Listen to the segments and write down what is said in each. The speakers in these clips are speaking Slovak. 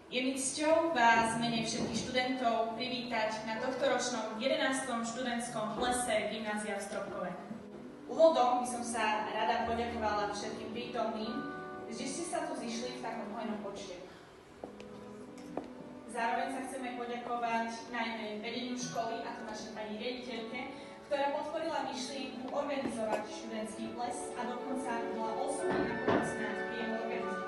Je mi cťou vás v mene všetkých študentov privítať na tohtoročnom 11. študentskom plese Gymnázia v Stropkove. Úvodom by som sa rada poďakovala všetkým prítomným, že ste sa tu zišli v takom hojnom počte. Zároveň sa chceme poďakovať najmä vedeniu školy, a to našej pani riaditeľke, ktorá podporila myšlienku organizovať študentský ples a dokonca bola osobne napomocná v jeho organizovaní.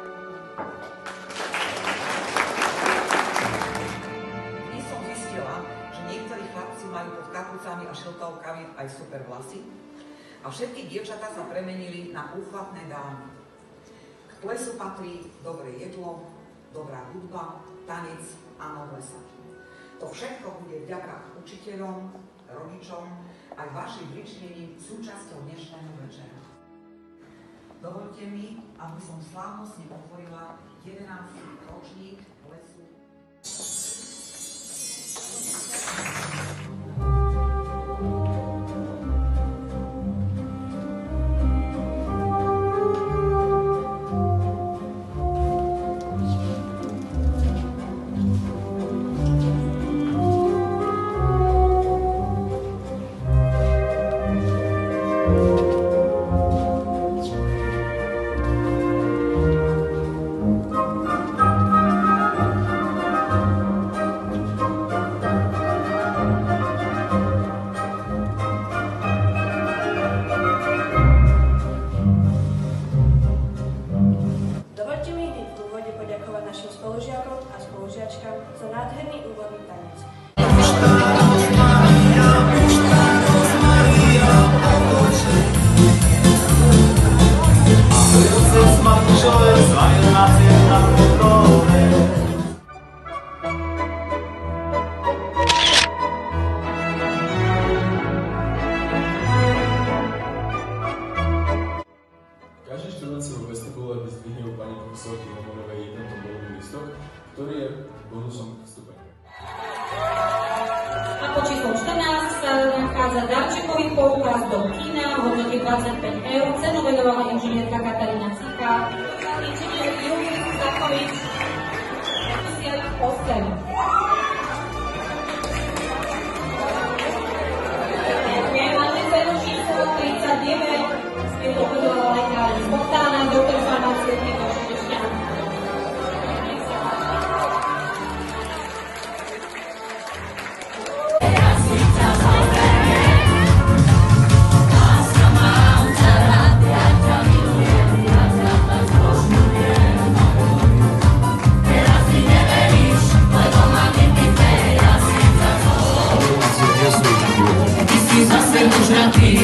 Dnes som zistila, že niektorí chlapci majú pod kapucami a šiltovkami aj super vlasy a všetky dievčatá sa premenili na úchvatné dámy. K plesu patrí dobré jedlo, dobrá hudba, tanec a noblesa. To všetko bude vďaka učiteľom, rodičom aj vašim vyčlením súčasťou dnešného večera. Dovoľte mi, aby som slávnostne otvorila 11. ročník plesu. Našim spolužiakom a spolužiačkám za nádherný úvodný tanec. Každý študent si vo vestibule vyzdvihne u pani profesorky Romanovej tento bodový listok, ktorý je bonusom k vstupenke. A po číslo 14 sa nachádza darčekový poukaz do kina v hodnote 25 eur, cenu venovala inžinierka Katarína Cíka, inžinier Julius Zakovič, 58. Nemáme cenu číslo 39, je to budovala lekár spontánna, doktor farmácie Igor Šešťan. Zase možná ty